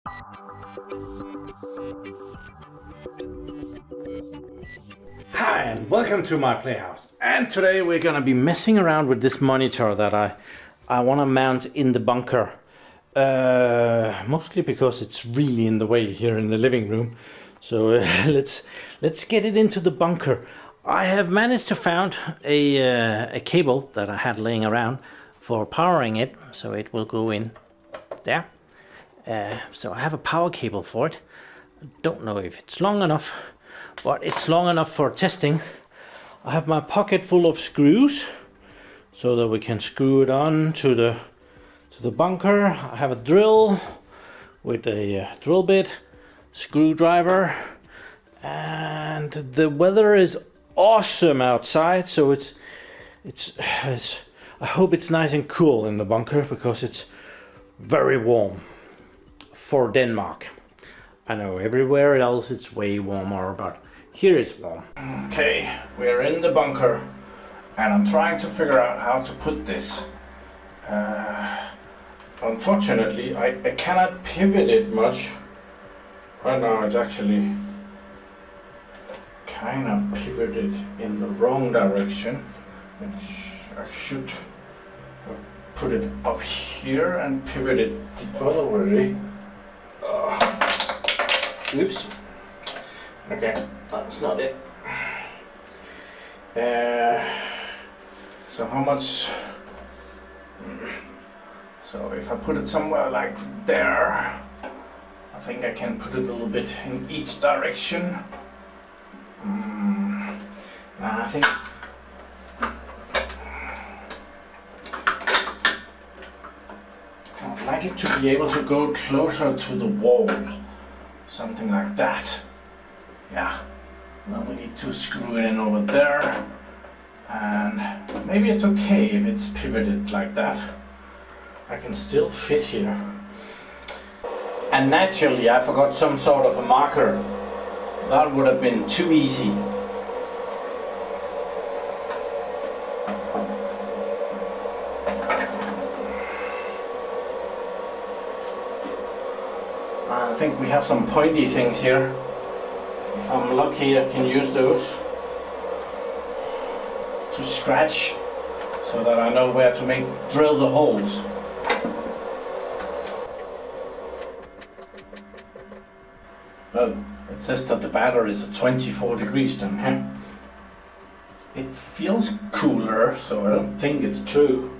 Hi and welcome to my playhouse, and today we're gonna be messing around with this monitor that I want to mount in the bunker, mostly because it's really in the way here in the living room. So let's get it into the bunker. I have managed to found a cable that I had laying around for powering it, so it will go in there. So I have a power cable for it. Don't know if it's long enough, but it's long enough for testing. I have my pocket full of screws so that we can screw it on to the bunker. I have a drill with a drill bit, screwdriver, and the weather is awesome outside, so it's I hope it's nice and cool in the bunker because it's very warm for Denmark. I know everywhere else it's way warmer, but here it's warm. Okay, we're in the bunker and I'm trying to figure out how to put this. Unfortunately, I cannot pivot it much. Right now it's actually kind of pivoted in the wrong direction. I should have put it up here and pivot it the other way. Oops. Okay, that's not it. So how much? So if I put it somewhere like there, I think I can put it a little bit in each direction. I think I'd like it to be able to go closer to the wall. Something like that. Yeah. Now we need to screw it in over there. And maybe it's okay if it's pivoted like that. I can still fit here. And naturally I forgot some sort of a marker. That would have been too easy. I think we have some pointy things here. If I'm lucky, I can use those to scratch so that I know where to drill the holes. Well, it says that the battery is at 24 degrees down here. It feels cooler, so I don't think it's true.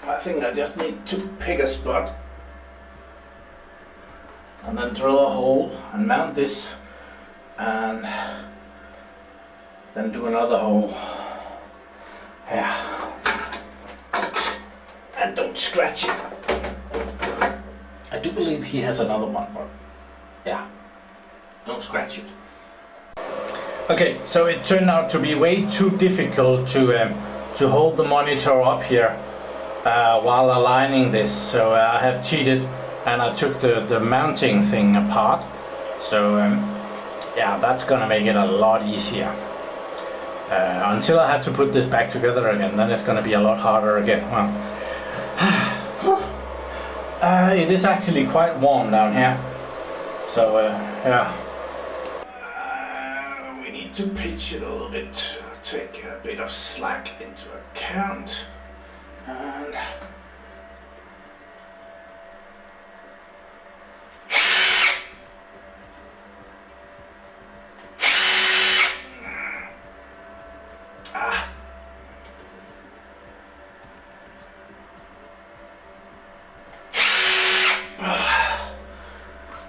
I think I just need to pick a spot and then drill a hole and mount this and then do another hole. Yeah. And don't scratch it. I do believe he has another one, but yeah, don't scratch it. Okay, so it turned out to be way too difficult to hold the monitor up here while aligning this, so I have cheated and I took the mounting thing apart. So yeah, that's gonna make it a lot easier. Until I have to put this back together again, then it's gonna be a lot harder again. Well, it is actually quite warm down here, so yeah. We need to pitch it a little bit to take a bit of slack into account. And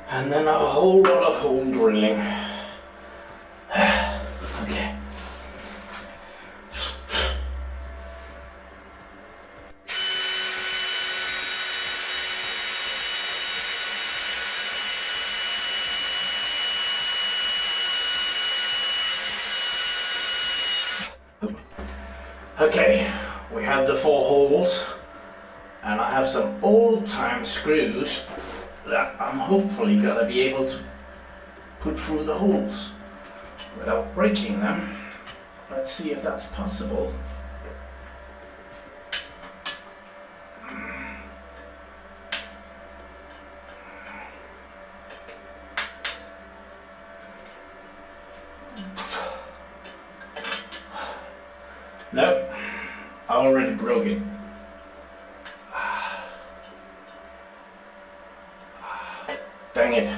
and then a whole lot of hole drilling. Okay. Okay, we have the 4 holes, and I have some old-time screws that I'm hopefully gonna be able to put through the holes without breaking them. Let's see if that's possible. Nope, I already broke it. Dang it.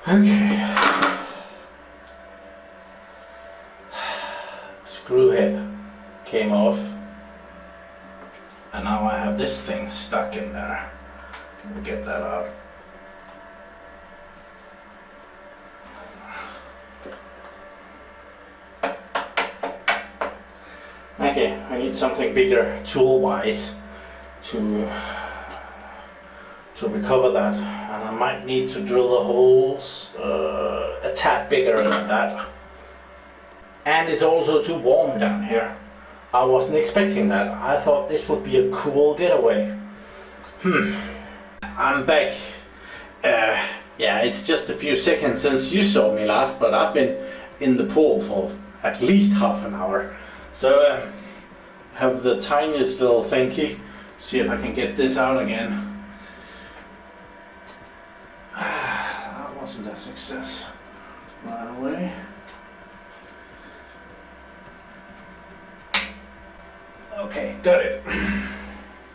Okay. Screw head came off, and now I have this thing stuck in there. We'll get that out. Okay, I need something bigger tool-wise to recover that, and I might need to drill the holes a tad bigger than that. And it's also too warm down here. I wasn't expecting that. I thought this would be a cool getaway. I'm back. Yeah, it's just a few seconds since you saw me last, but I've been in the pool for at least half an hour. So have the tiniest little thingy. See if I can get this out again. That wasn't a success right away. Okay, got it.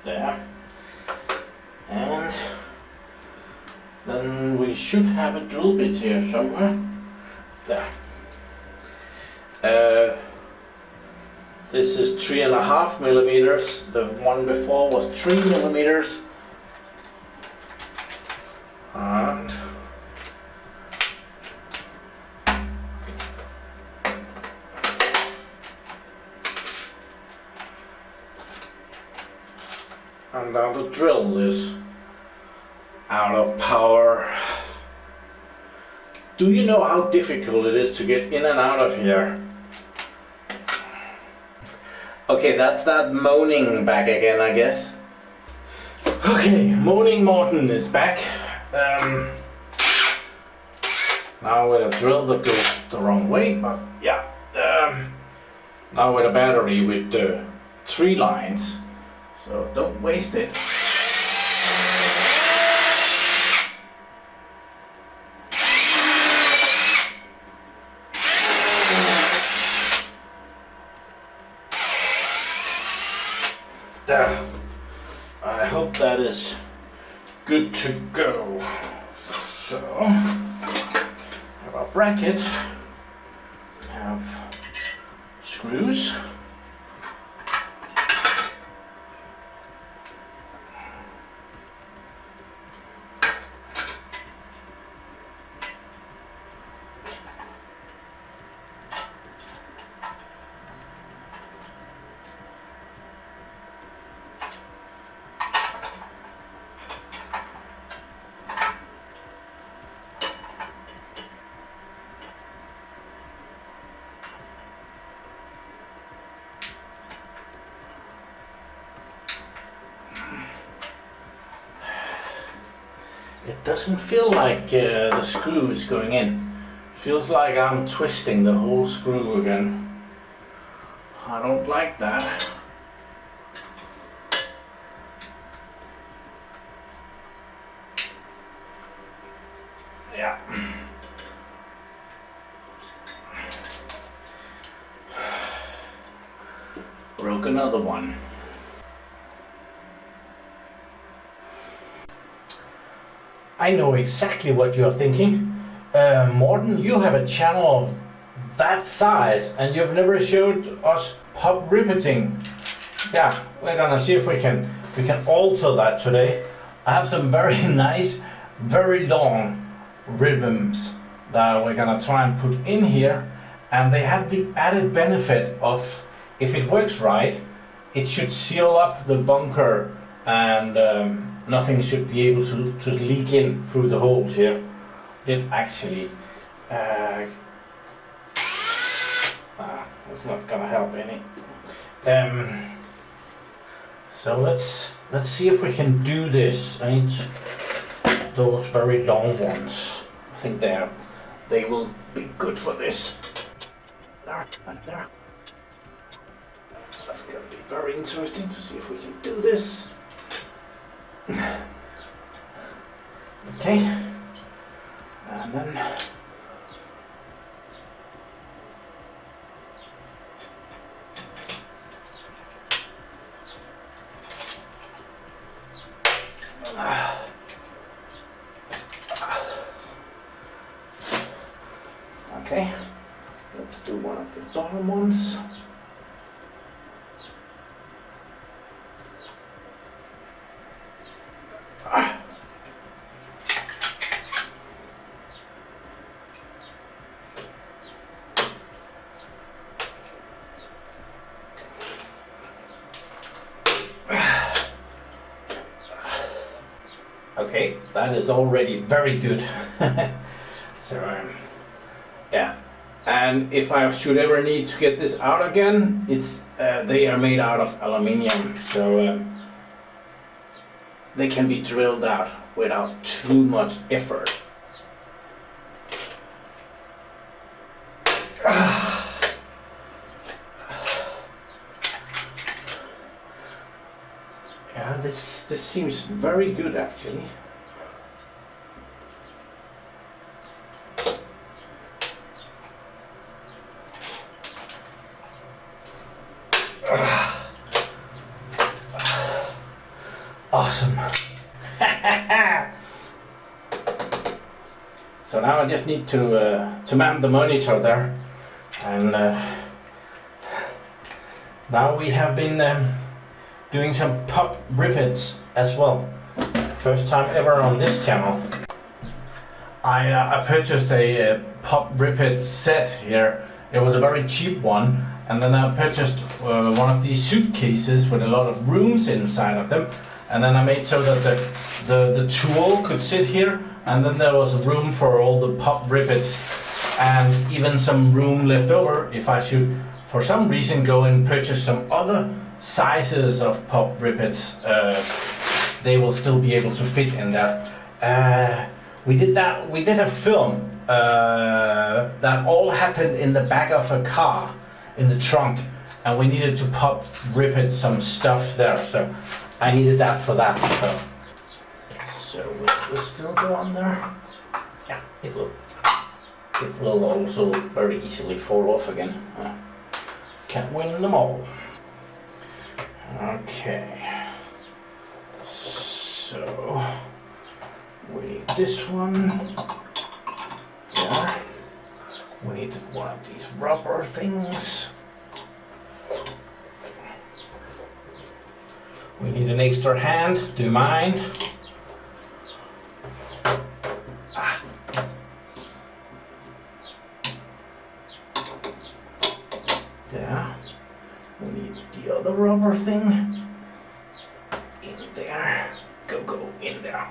There. And then we should have a drill bit here somewhere. There. This is 3.5 millimeters. The one before was 3 millimeters. And now the drill is out of power. Do you know how difficult it is to get in and out of here? Okay, that's that moaning back again, I guess. Okay, Moaning Morten is back. Now with a drill that goes the wrong way, but yeah. Now with a battery with 3 lines, so don't waste it. There. I hope that is good to go. So, have our bracket, have screws. It doesn't feel like the screw is going in. Feels like I'm twisting the whole screw again. I don't like that. Yeah. Broke another one. I know exactly what you're thinking. Morten, you have a channel of that size and you've never showed us pop riveting. Yeah, we're gonna see if we can alter that today. I have some very nice, very long ribbons that we're gonna try and put in here, and they have the added benefit of, if it works right, it should seal up the bunker and nothing should be able to leak in through the holes here. It actually, let's That's not gonna help any. So let's see if we can do this. I need those very long ones. I think they will be good for this. There, and there. That's gonna be very interesting to see if we can do this. Okay, and then okay, let's do one of the bottom ones. Okay, that is already very good. So, yeah. And if I should ever need to get this out again, they are made out of aluminium, so they can be drilled out without too much effort. Yeah, this seems very good actually. Awesome. So now I just need to mount the monitor there, and now we have been doing some pop rivets as well. First time ever on this channel. I purchased a pop rivet set here. It was a very cheap one, and then I purchased one of these suitcases with a lot of rooms inside of them, and then I made so that the tool could sit here, and then there was room for all the pop rivets, and even some room left over if I should for some reason go and purchase some other sizes of pop rivets. They will still be able to fit in there. We did a film that all happened in the back of a car in the trunk, and we needed to pop rivet some stuff there, so I needed that for that. So will this still go on there? Yeah, it will. It will also very easily fall off again. Can't win them all. Okay. So we need this one. There. We need one of these rubber things. We need an extra hand. Do you mind? There. We need the other rubber thing. In there. Go in there.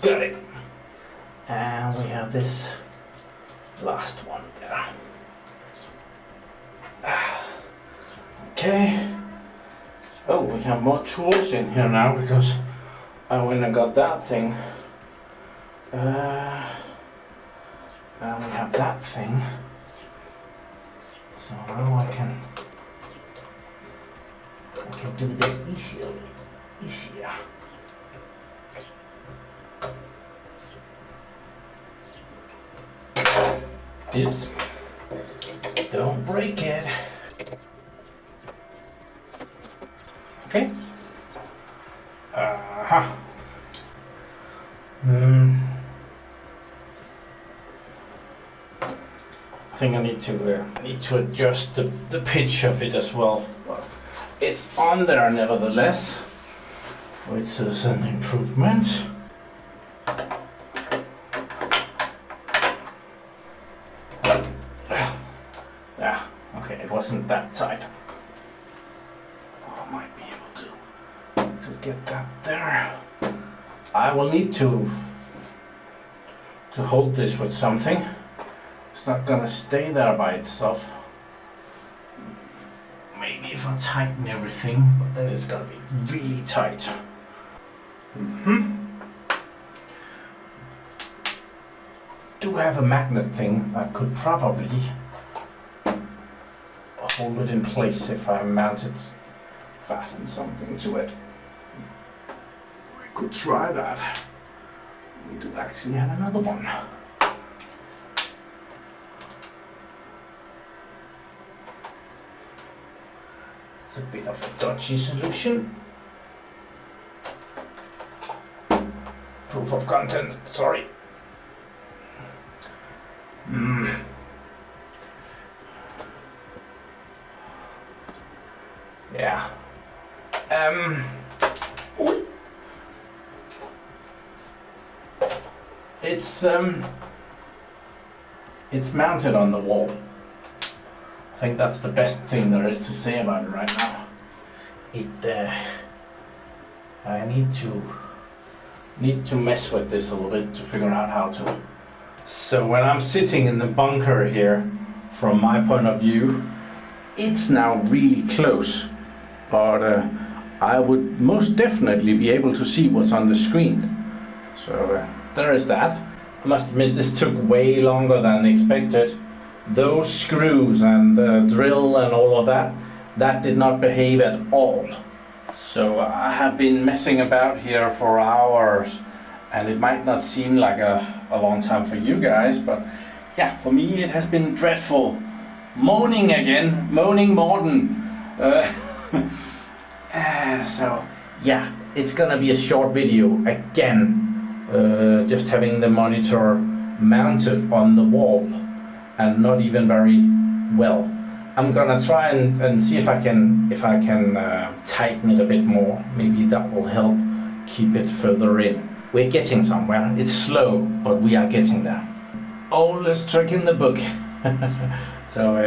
Got it. And we have this last one there. Okay. Oh, we have more tools in here now because I went and got that thing. And we have that thing. So now I can do this easier. Oops. Don't break it. Okay. I think I need to adjust the pitch of it as well. But it's on there nevertheless, which is an improvement. Yeah, okay, it wasn't that tight. Oh, I might be able to. get that there. I will need to hold this with something. It's not gonna stay there by itself. Maybe if I tighten everything, but then it's gonna be really tight. Do have a magnet thing that could probably hold it in place if I mount it, fasten something to it. We could try that. We do actually have another one. It's a bit of a dodgy solution. Proof of content, sorry. Yeah. It's mounted on the wall. I think that's the best thing there is to say about it right now. I need to mess with this a little bit to figure out how to. So when I'm sitting in the bunker here, from my point of view, it's now really close, but I would most definitely be able to see what's on the screen. So there is that. I must admit this took way longer than expected. Those screws and drill and all of that did not behave at all. So I have been messing about here for hours, and it might not seem like a long time for you guys, but yeah, for me it has been dreadful. Moaning again, moaning Morten. So yeah, it's gonna be a short video again, just having the monitor mounted on the wall and not even very well. I'm gonna try and see if I can tighten it a bit more. Maybe that will help keep it further in. We're getting somewhere. It's slow, but we are getting there. Oldest trick in the book. So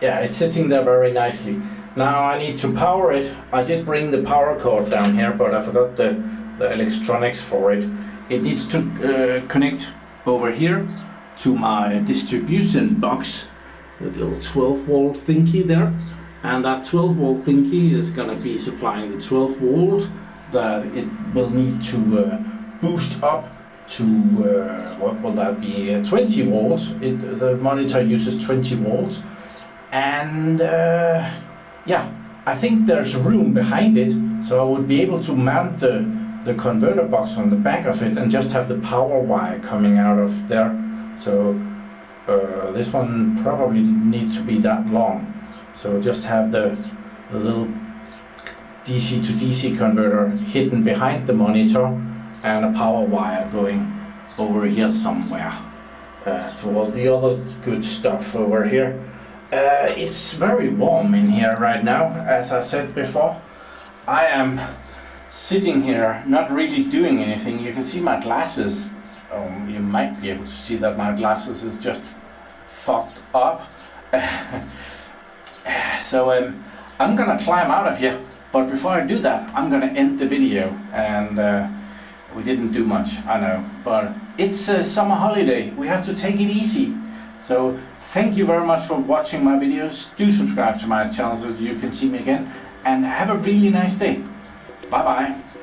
yeah, it's sitting there very nicely. Now I need to power it. I did bring the power cord down here, but I forgot the electronics for it. It needs to connect over here to my distribution box, the little 12-volt thingy there. And that 12-volt thingy is going to be supplying the 12 volt that it will need to boost up to, what will that be, 20 volts. The monitor uses 20 volts. And yeah, I think there's room behind it, so I would be able to mount the converter box on the back of it and just have the power wire coming out of there. So this one probably didn't need to be that long. So just have the little DC to DC converter hidden behind the monitor and a power wire going over here somewhere to all the other good stuff over here. It's very warm in here right now, as I said before. I am sitting here not really doing anything. You can see my glasses. You might be able to see that my glasses is just fucked up. So I'm gonna climb out of here, but before I do that, I'm gonna end the video. And we didn't do much, I know, but it's a summer holiday. We have to take it easy. So thank you very much for watching my videos. Do subscribe to my channel so you can see me again, and have a really nice day. Bye bye.